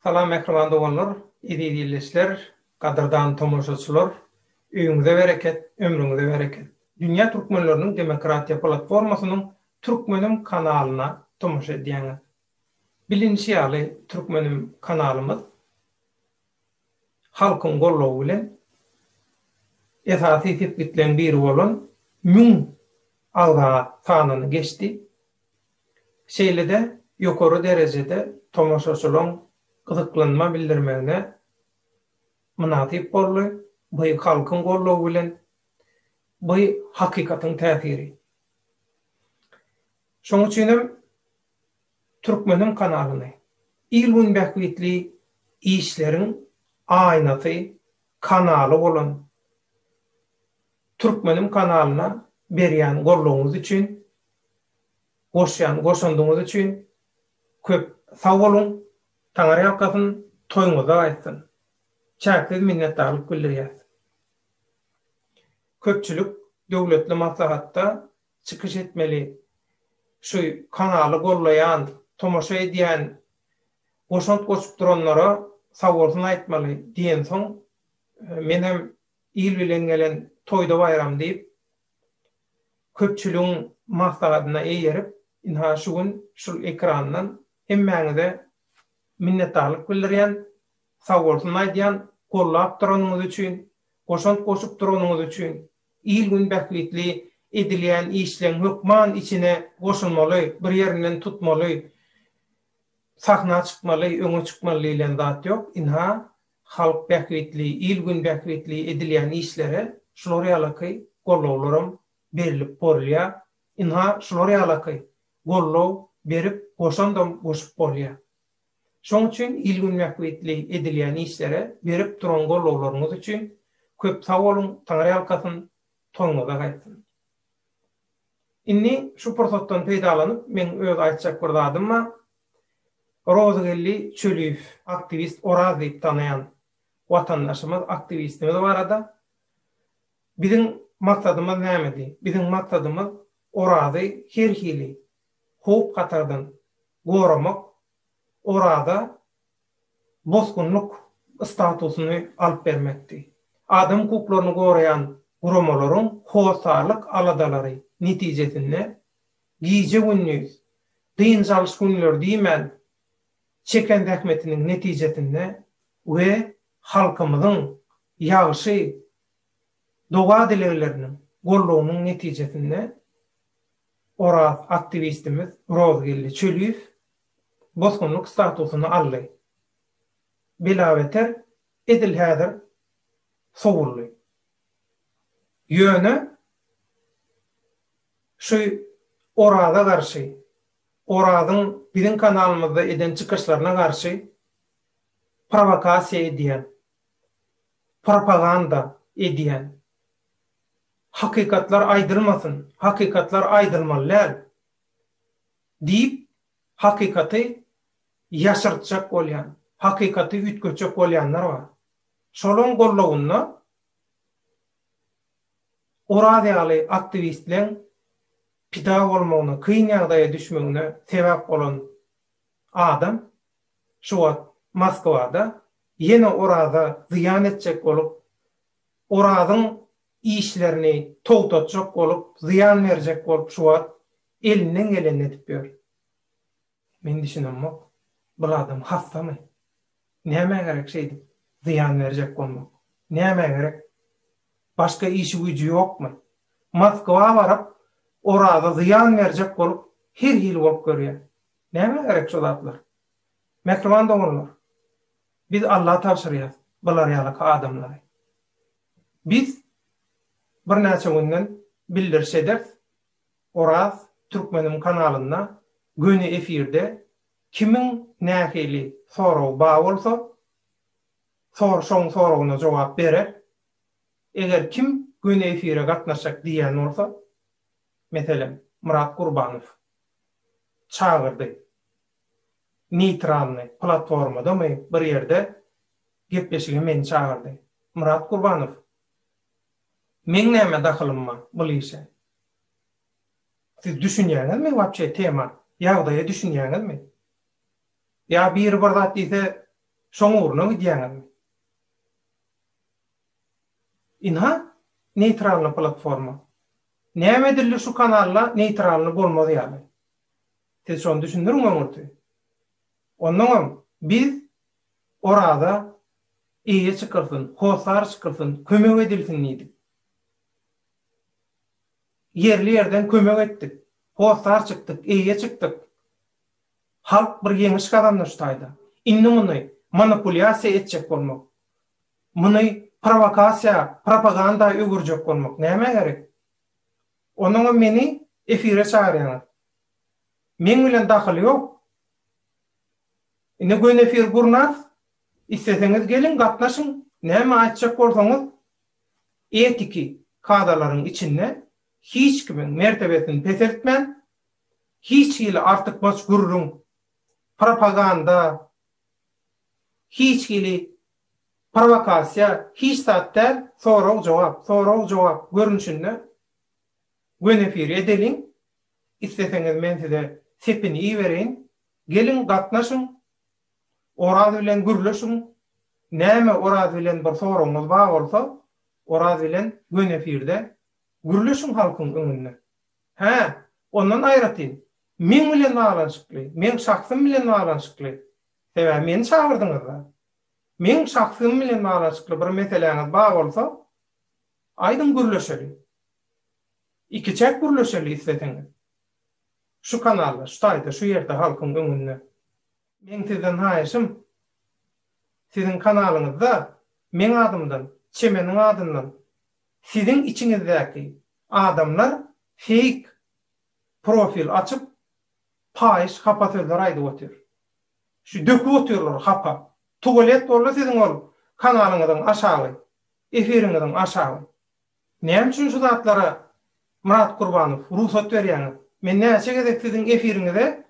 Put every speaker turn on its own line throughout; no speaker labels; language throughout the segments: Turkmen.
Salam mehriband doganlar, izleyijiler, gadyrdan tomoşaçylar, öýüňize bereket, ömrüňize bereket. Dünya türkmenläriniň demokratiýa platformasynyň Türkmenim kanalyna tomoşa edýäňiz. Bilinçli ýaly Türkmenim kanalymyz halkyň gollawy bilen esasy tepkitlen biri bolan 1000 alga sanyny geçdi. Şeýlede ýokary derejede tomoşaçylaryň gyzyklanma bildirmegine munasip boldy. Bu halkyň gollawy bilen bu hakykatyň täsiri. Şoň üçin Türkmenim kanalyny ilmin bähwitli işleriň aýnasy kanaly bolan Türkmenim kanalyna berýän gollawyňyz üçin, goşandyňyz üçin köp sag bolun. Taňary ýakasyn toýuňyza gaýtsyn. Çäksiz minnetdarlyk bildirýäs. Köpçülük döwletli maslahatda çykyş etmeli. Şu kanaly gollaýan, tomoşa edýän, goşant goşup duranlara sag bolsun aýtmaly diýen soň men hem il bilen gelen toýda bayram diýip köpçülüğün maslahatyna eýerip inha şu gün şu ekrandan hemmäňize minnetdarlyk bildirýän, sag bolsun aýdýan, gollap duranyňyz üçin, goşant goşup duranyňyz üçin, il gün bähwitli edilýän işleň hökman içine goşulmaly, bir ýerinden tutmaly, sahna çykmaly, öňe çykmaly diýilen zat ýok. Inha halk bähwitli, il gün bähwitli edilýän işlere şolary ýaly gollawlarym berilip bolýar. Inha şolary ýaly gollaw berip goşandym goşup bolýar. Şoň üçin ilgin bähwitli edilýän işlere berip duran gollawlaryňyz üçin köp sag bolun, taňary ýalkasyn toňuňyza gaýtsyn. Inni şu pursatdan peýdalanyp men öz aýtjak bir zadymma Rozgelli Çölüýew aktivist Oraz diýip tanaýan watandaşymyz, aktivistimiz barada. Biziň maksadymyz näme? Biziň maksadymyz Orasy her hili hop katardan goramak, orada bozgunluk statusyny alyp bermekdi. Adam hukuklaryny goraýan guramalaryň howsarlyk aladalary netijesinde giýje gündüz dynjalyş günler diýmen çeken rahmetiniň netijesinde we halkymyzyň ýagşy doga dilegleriniň gollawnyň netijesinde Oraz aktivistimiz Rozgelli Çölüýew bozgunluk statusyny aldy. Bilaweter edil häzir sowurly. Ýöne şu Orada garşy, Oradyň biziň kanalymyzda eden çykyşlaryna garşy provokasiýa edýän, propaganda edýän, hakykatlar aýdylmasyn, hakykatlar aýdylmalylar diýip hakykaty ýaşyrtjak bolýan, hakykaty ütköçek bolýanlar bar. Şolaň gollawyna Oradaýaly aktivistler pida bolmagyna, kyn ýagdaýa düşmegine sebäp bolan adam şu wagt Moskwada ýene Orada ziýan etjek bolup, Oradyň işlerini togtatjak bolup, ziýan berjek bolup şu wagt elinden geleni edip ber. Men düşünemok, bu adam hastamy? Näme gerek şeýdi? Ziýan berjek bolmak. Näme gerek? Başka işi gücü ýokmy? Moskwa barap Orada ziýan berjek bolup, her hil bolup görýär. Näme gerek şu zatlar? Mehriband doganlar, biz Allah tapşyrýar bular ýaly adamlary. Biz bir näçe günden bildirşeder Oraz Türkmenim kanalyna göni efirde kimiň nähili soraw ba bolsa sorawyna jogap berer. Eger kim göni efire gatnaşak diýen bolsa, meselen Murat Gurbanow çağırdy. Neytralny platformada bir ýerde gepleşige meni çağırdy. Murat Gurbanow, men näme dahylym bu işe? Siz düşünýäňizmi wapçe tema? Ýagdaýa düşünýäňizmi? Ya bir zat diýse Şoň uruna gidiýäňiz. Inha neytralny platforma. Nämedirli şu kanalla neytralny bolmady ýaly. Siz şonu düşündirmeňizmi? Ondan biz orada iýe çykyrsyn, hosar çykyrsyn, kömek edilsin diýdik. Yerli yerden kömek etdik. Hosar çykdyk, iýe çykdyk. Halk bir ýeňiş adamlar şutaýda. Indi muny manipulasiýa etjek bolmak. Muny provokasiýa, propaganda öwürjek bolmak näme gerek? Onuň meni efire çağırýar. Men bilen daxily ýok. Indi gün efir gurnas, isteseňiz gelin gatnaşyň. Näme aýtjak bolsaňyz, etiki kadalaryň içinde hiç kimin mertebesini peseltmen, hiç hili artık maç gururun, propaganda, hiç hili provokasiya, hiç saatler soraw jogap görünüşünde gün efiri edelin. İsteseňiz men size sepini iyi bereyin, gelin gatnaşyň, oraz bilen gürleşiň. Näme oraz bilen bir soraňyz bar bolsa, oraz bilen gün efirde gürleşiň halkyň öňünde. Ondan aýratyn. Men bilen balanşykly, men şahsym bilen balanşykly. Sebäbi meni çağırdyňyz. Men şahsym bilen balanşykly bir meseleňiz bar bolsa, aýdym gürleşeli. İkiçek gürleşeli isteseňiz. Şu kanalda, şu taýda, şu ýerde halkyň öňünde. Men sizden haýyşym, sizin kanalyňyzda men adymdan, çemeniň adyndan sizin içinizdäki adamlar fake profil açıp paýyş hapa sözler aýdyp otur. Şu döküp oturlar hapa. Tuvalet bolsa sizin ol kanalyňyzdan aşağı, efiriňizden aşağı. Näme üçin şu zatlara Murat Gurbanow ruhsat berýäňiz? Men näçe gezek sizin efiriňizde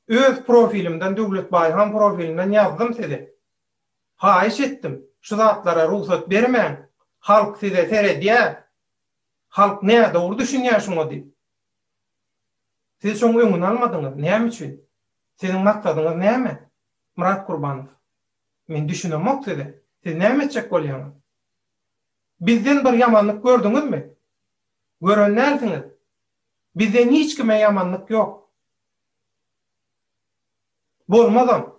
öz profilimden Döwlet Baýhan profilimden ýazdym size. Haýyş etdim. Şu zatlara ruhsat bermeň. Halk size seredýär. Halk näme dogry düşünýär şoňa diýip. Siz şoň öňüne almadyňyz. Näme üçin? Sizin maksadyňyz näme? Murat Gurbanow. Men düşünemok size. Siz näme etjek bolýaňyz? Bizden bir ýamanlyk gördüňizmi? Görenlersiňiz. Bizden hiç kime ýamanlyk ýok. Bolmadan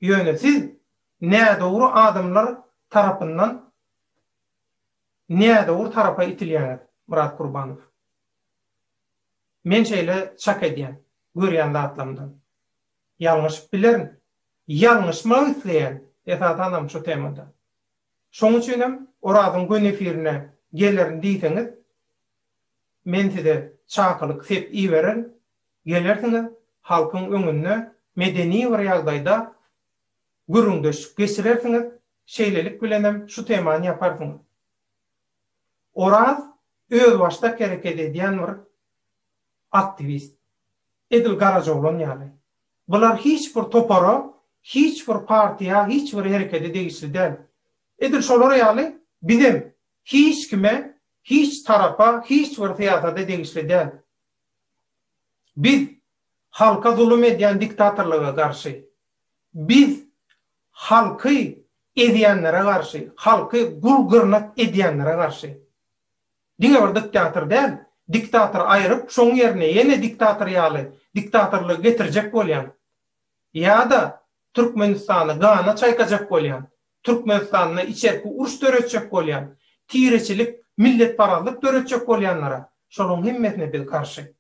ýöne siz näme dogry adamlar tarapyndan näme dogry tarapa itilýär Murat Gurbanow. Men şeýle çak edýän, görýän zatlarymdan. Ýalňyş bilerin, ýalňyşmy isleýän esatanam şu temada. Şoň üçin oradyň gün efirine gelerin diýseňiz, men size çakylyk sep iýberen, gelersiňiz halkyň öňünde medeni bir ýagdaýda gürüňdeş geçirersiňiz, şeýlelik bilenem şu temany ýaparsyňyz. Oraz öz başda kereket edýän bir aktivist, Edil Garajoglan ýaly. Bular hiç bir topara, hiç bir partiýa, hiç bir herekete degişli däl. Edil şolar ýaly bizim hiç kime, hiç tarapa, hiç bir siýasata degişli däl. Biz halka zulüm edýän diktatorlyga garşy, biz halky edýänlere garşy, halky gulgyrnak edýänlere garşy. Diňe bir diktator däl, diktator aýryp şoň ýerine ýene diktator ýaly diktatorlygy getirjek bolýan. Ýa-da Türkmenistany gana çaýkajak bolýan. Türkmenistanyny içerki uruş döretjek bolýan. Tireçilik, millet paralyk döretjek bolýanlara şonuň himmetine bil karşı.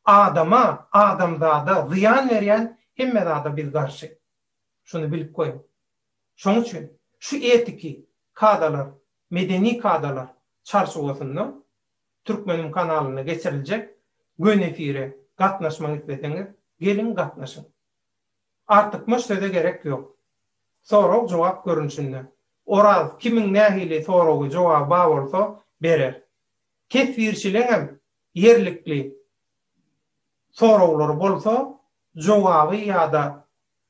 Adama, adamzada ziyan berýän himmetzada bil karşı. Şunu bilip koýun. Şoň üçin şu etiki kadalar, medeni kadalar çarşuwasynda Türkmenim kanalyna geçiriljek gün efire gatnaşmak isteseňiz, gelin gatnaşyň. Artyk möşede gerek ýok. Soraw jogap görünüşinde. Oraz kimin nähili sorawy jogap bar bolsa berer. Kesbirçileňem yerlikli sorawlar bolsa jogaby ýa-da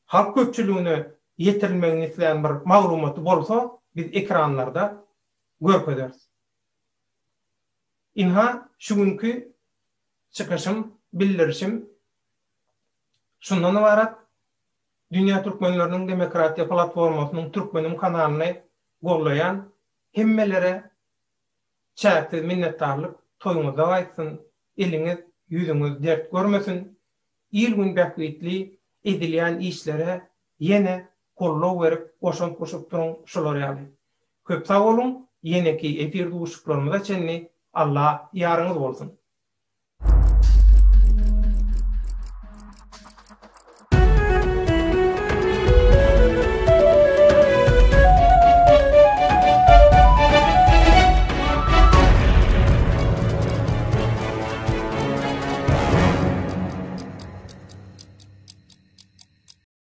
halk köpçüligine ýetirilmegini isleýän bir maglumaty bolsa biz ekranlarda görkezeriz. Inha şu günkü çıkışım, bildirişim şundan ibaret. Dünya Türkmenlerinin Demokratiya Platformasynyň Türkmenim kanalyny gollayan hemmelere çäkdi minnetdarlyk toýuňyza aýtsyn. Eliňiz, ýüzüňiz dert görmesin. İlgün bähwitli edilýän işlere ýene gollaw berip goşup duruň şolar ýaly. Köp sag bolun. Ýene-ki efir duşuklarymyza çenli Allah ýarıňyz bolsun.